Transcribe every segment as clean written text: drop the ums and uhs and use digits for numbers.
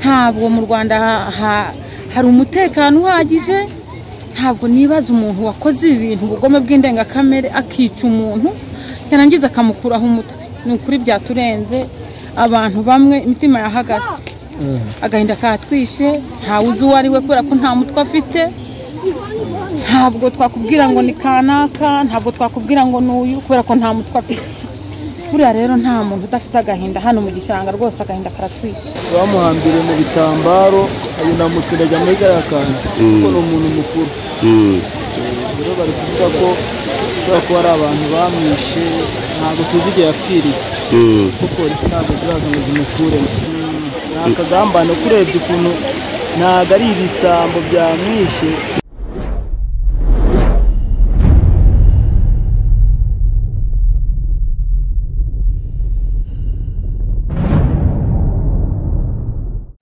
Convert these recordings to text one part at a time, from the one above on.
ntabwo mu Rwanda hari umutekano uhagije. Ntabwo nibaza umuntu wakoze ibintu ubugome bw'indengakamere akica umuntu yarangiza akamukuraho umutwe. Ni ukuri byaturenze, abantu bamwe imitima yahagaze, agahinda katwishe, ntawe uzi uwo ari we kubera ko nta mutwe afite. Ntabwo twakubwira ngo ni kanaka, ntabwo twakubwira ngo n'uyu kubera ko nta mutwe afite. Buriya rero nta muntu udafite agahinda hano mu gishanga, rwose agahinda karatwishe. Bamuhambire mu bitambaro ayunamutse ndajya muri gariya kantu kuko ni umuntu mukuru. Rero bari kuvuga ko kubera ko hari abantu bamwishe, ntabwo tuzi igihe yapfiriye kuko polisi ntabwo ziraza ngo zimukuremo. Ni akagambane kurebye ukuntu ntabwo ari ibisambo byamwishe.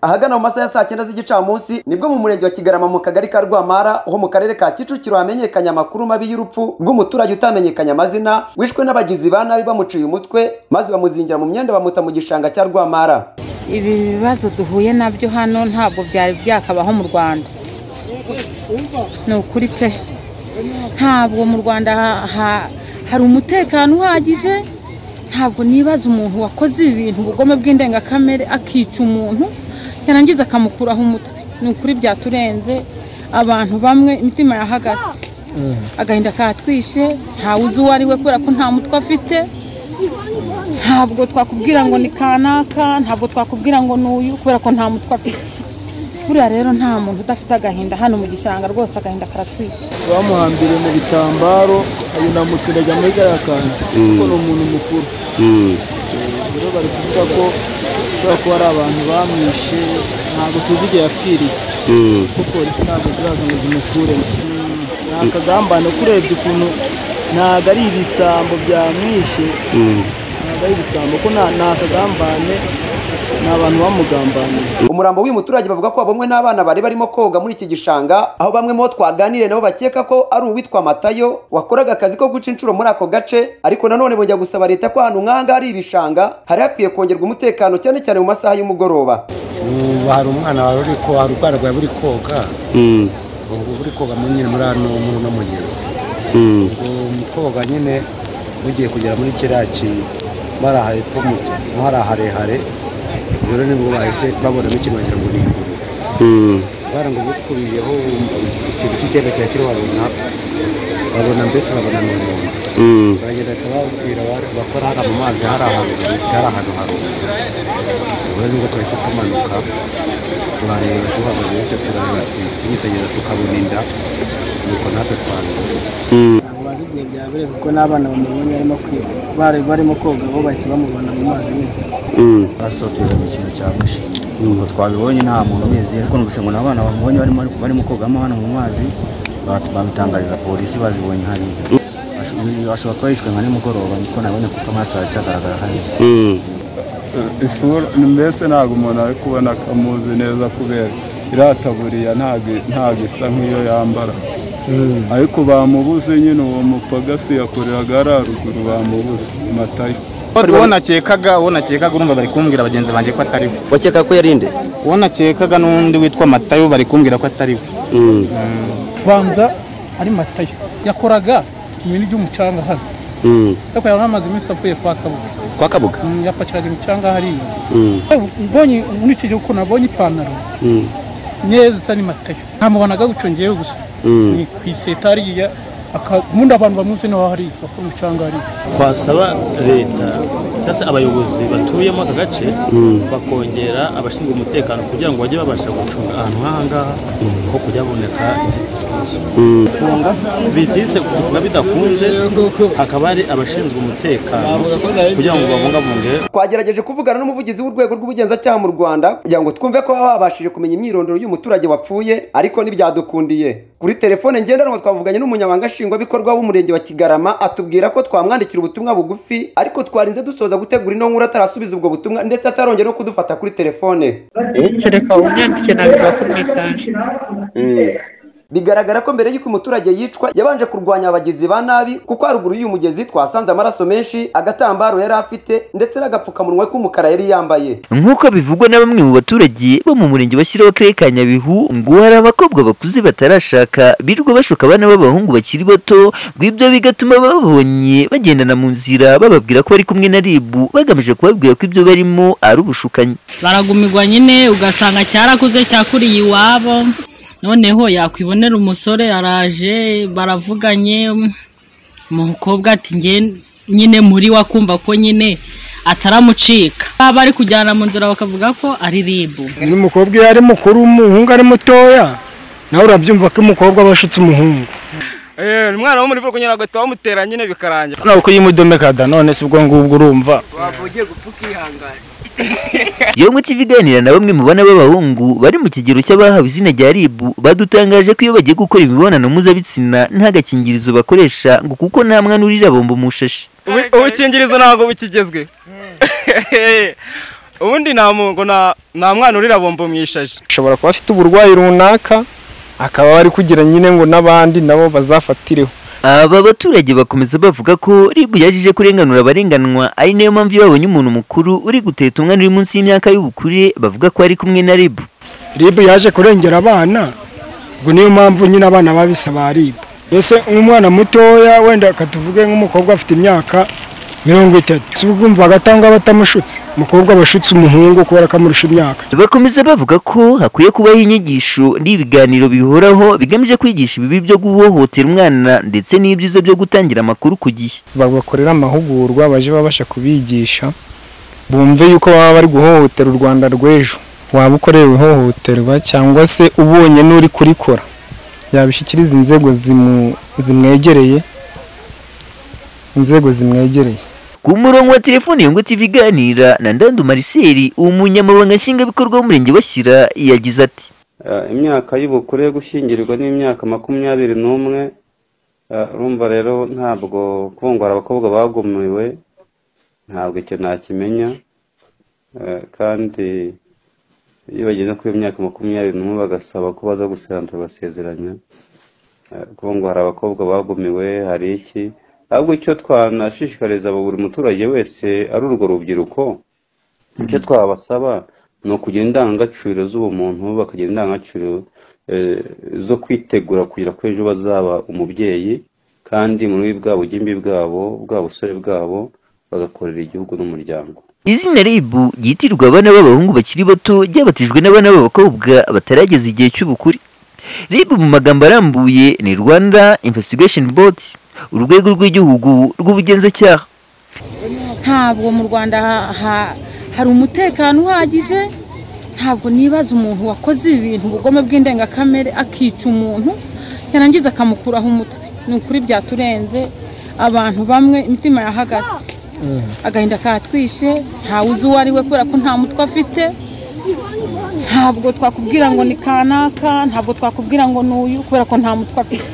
Ahagana mu masaha ya saa 9 z'igicamunsi nibwo mu murenge wa Kigarama mu kagari ka Rwamara ho mu karere ka Kicukiro hamenyekanye amakuru mabi y'urupfu rw'umuturage utamenyekanye amazina wishwe n'abagizi ba nabi bamuciye umutwe maze bamuzingira mu myenda bamuta mu gishanga cya Rwamara. Ibi bibazo duhuye nabyo hano ntabwo byari byakabaho mu Rwanda. Ni ukuri pe, ntabwo mu Rwanda hari umutekano uhagije. Ntabwo nibaza umuntu wakoze ibintu ubugome bw'indengakamere akica umuntu yarangiza akamukuraho umutwe. Ni ukuri byaturenze, abantu bamwe imitima yahagaze, agahinda katwishe, ntawe uzi uwo ari we kubera ko nta mutwe afite. Ntabwo twakubwira ngo ni kanaka, ntabwo twakubwira ngo n'uyu kubera ko nta mutwe afite. Buriya rero nta muntu udafite agahinda hano mu gishanga, rwose agahinda karatwishe. Bamuhambire mu bitambaro ayunamutse ndajya muri gariya kantu kuko ni umuntu mukuru. Rero bari kuvuga ko kubera ko hari abantu bamwishe, ntabwo tuzi igihe yapfiriye kuko polisi ntabwo ziraza ngo zimukuremo. Ni akagambane kurebye ukuntu ntabwo ari ibisambo byamwishe, ntabwo ari ibisambo ko ni akagambane, ni abantu bamugambaniye. Umurambo w'uyu muturage bavuga ko abomwe n'abana bari barimo koga muri iki gishanga, aho bamwe mo twaganire nabo bakeka ko ari uwitwa Matayo wakoraga akazi ko guca inshuro muri ako gace, ariko nanone bongera gusaba leta ko ahantu nk'anga hari ibishanga hari hakwiye kongerwa umutekano cyane cyane mu masaha y'umugoroba. Hari umwana wari uri ko hari ubwana bwari buri koga, buri koga nyine muri hano muri no mugezi. Koga nyine bugiye kugera muri kiraki barahaye tumuke no hari harehare. Rero nibwo bahise babona ikintu bagira ngo ni ingurube. Barango bukuriyeho ikintu cy'igenda cya kiro babona mbese babona n'umuntu. Baragenda kababwira bakora hano mu mazi hari ahantu haruguru. Rero nibwo twahise tumanuka turareba duhagaze bityo turareba ati twitegereza tukabona inda nuko natwe twanduye. Bazi igihe byabereye kuko n'abana bamubonye barimo kwiga barimo koga bo bahita bamubona mu mazi nyine. Basohokeye mu kintu cya mushi nuko twabibonye nta muntu ubizi, ariko numvise ngo n'abana bamubonye barimo kogamo hano mu mazi babitangariza polisi bazibonye hari. Bashobora kuba yishwe nka nimugoroba niko nabonye kuko amaso yacagaragara hari. Isura mbese ntabwo umuntu ari kubona akamuzi neza kubera irataburiya ntabwo isa nk'iyo yambara, ariko bamubuze nyine uwo mupagasi yakoreraga haruguru bamubuze Matayo. Wonakekaga urumva bari kumbwira bagenzi banjye ko atari we. Wakeka ko yarinde? Wonakekaga n'undi witwa Matayo bari kumbwira ko atari we. Banza ari Matayo yakoraga ibintu by'umucanga hano. Ariko yaramaze iminsi avuye kwa Kabuga. Yapakiraga imicanga hariya. Mbonye muri iki gihe uko nabonye ipantaro neza ni Matayo. Ntamubonaga gucongeyeho gusa. Ni kwisetariya akunda abantu bamuzi no hari bakuru mucanga hari. Twasaba leta cyase abayobozi batuyemo aka gace bakongera abashinzwe umutekano kugira ngo bajye babasha gucunga ahantu nk'ahangaha ko kujya boneka inzitizi funga bitise kuvuga bidakunze hakaba ari abashinzwe umutekano kugira ngo babungabunge. Twagerageje kuvugana n'umuvugizi w'urwego rw'ubugenzacyaha mu Rwanda kugira ngo twumve ko babashije kumenya imyirondoro y'umuturage wapfuye, ariko ntibyadukundiye. Kuri telefone ngendanwa twavuganye n'umunyamabanga nshingwabikorwa w'umurenge wa Kigarama atubwira ko twamwandikira ubutumwa bugufi, ariko twarinze dusoza gutegura ino nkuru atarasubiza ubwo butumwa ndetse atarongera no kudufata kuri telefone. Kereka unyandike na biba kuri message. bigaragara ko mbere y'uko umuturage yicwa yabanje kurwanya abagizi ba nabi kuko haruguru y'uyu mugezi twasanze amaraso menshi, agatambaro yari afite ndetse n'agapfukamunwa k'umukara yari yambaye. Nk'uko bivugwa na bamwe mu baturage bo mu murenge wa Shyira w'akarere ka Nyabihu, ngo hari abakobwa bakuze batarashaka birirwa bashuka abana b'abahungu bakiri bato, ibyo bigatuma babonye bagendana mu nzira bababwira ko bari kumwe na RIB bagamije kubabwira ko ibyo barimo ari ubushukanyi. Baragumirwa nyine ugasanga cyarakuze cyakuriye iwabo, noneho yakwibonera umusore araje baravuganye, umukobwa ati nge nyine muri wakumva ko nyine ataramucika, bari kujyana mu nzira bakavuga ko ari RIB. Umukobwa iyo ari mukuru umuhungu ari mutoya nawe urabyumva ko umukobwa abashutse umuhungu. Umwana wo muri bwo kunyara gahita bamutera nyine bikarangira. Nawe ko yimudomekada none se ubwo ngubwo urumva. Wavugiye gupfuka ihangane. Yongo TV iganira na bamwe mu bana b'abahungu bari mu kigero cy'abahawe izina rya RIB badutangaje ko iyo bagiye gukora imibonano mpuzabitsina nta gakingirizo bakoresha ngo kuko nta mwana urira bombo mu shashi. Ubukingirizo ntabwo bukigezwe. Ubundi nta mwana urira bombo mu ishashi. Ushobora kuba afite uburwayi runaka akaba bari kugira nyine ngo n'abandi nabo bazafatireho. Aba baturage bakomeza bavuga ko RIB yajije kurenganura abarenganwa, ari nayo mpamvu iyo babonye umuntu mukuru uri guteta umwana uri munsi y'imyaka y'ubukure bavuga ko ari kumwe na RIB. RIB yaje kurengera abana, ngo niyo mpamvu nyine abana babisaba RIB. Ese umwana mutoya wenda katuvuge nk'umukobwa afite imyaka 30, ubwumva agatanga batamushutse, umukobwa bashutse umuhungu kubera kamurusha imyaka. Bakomeza bavuga ko hakwiye kubaho inyigisho n'ibiganiro bihoraho bigamije kwigisha ibibi byo guhohotera umwana ndetse n'ibyiza byo gutangira amakuru ku gihe. Babakorera amahugurwa baje babasha kubigisha, bumve yuko baba bari guhohotera u Rwanda rw'ejo. Waba ukorewe ihohoterwa cyangwa se ubonye n'uri kurikora yabishikiriza inzego zimwegereye. Ku murongo wa telefone Yongo TV iganira na Ndandu Marcel, umunyamabanga nshingwabikorwa w'umurenge wa Shyira, yagize ati imyaka y'ubukure yo gushyingirwa n'imyaka 21. Urumva rero ntabwo kongora abakobwa bagumiwe ntabwo icyo nakimenya, kandi iyo bageze kuri imyaka 21 bagasaba ko baza gusezerana basezeranya. Kongora abakobwa bagumiwe hari iki? Ahubwo icyo twanashishikariza buri muturage wese ari urwo rubyiruko, icyo twabasaba ni ukugira indangagaciro z'ubumuntu, bakagira indangagaciro zo kwitegura kugira ko ejo bazaba umubyeyi, kandi muri bwa bugimbi bwabo bwa busore bwabo bagakorera igihugu n'umuryango. Izina RIB ryitirwa abana b'abahungu bakiri bato ryabatijwe n'abana b'abakobwa batarageza igihe cy'ubukure. RIB mu magambo arambuye ni Rwanda Investigation Board, urwego rw'igihugu rw'ubugenzacyaha. Ntabwo mu Rwanda hari umutekano uhagije, ntabwo nibaza umuntu wakoze ibintu ubugome bw'indengakamere akica umuntu yarangiza akamukuraho umutwe. Ni ukuri byaturenze, abantu bamwe imitima yahagaze, agahinda katwishe, ntawe uzi uwo ari we kubera ko nta mutwe afite. Ntabwo twakubwira ngo ni kanaka, ntabwo twakubwira ngo n'uyu kubera ko nta mutwe afite.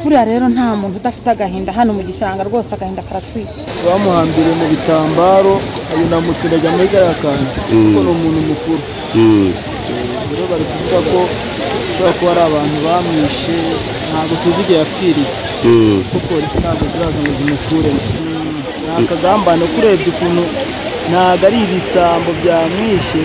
Buriya rero nta muntu udafite agahinda hano mu gishanga, rwose agahinda karatwishe. Bamuhambire mu bitambaro ayunamutse ndajya muri gariya kantu kuko ni umuntu mukuru. Rero bari kuvuga ko ushobora kuba ari abantu bamwishe, ntabwo tuzi igihe yapfiriye kuko polisi ntabwo ziraza ngo zimukuremo. Ni akagambane kurebye ukuntu ntabwo ari ibisambo byamwishe.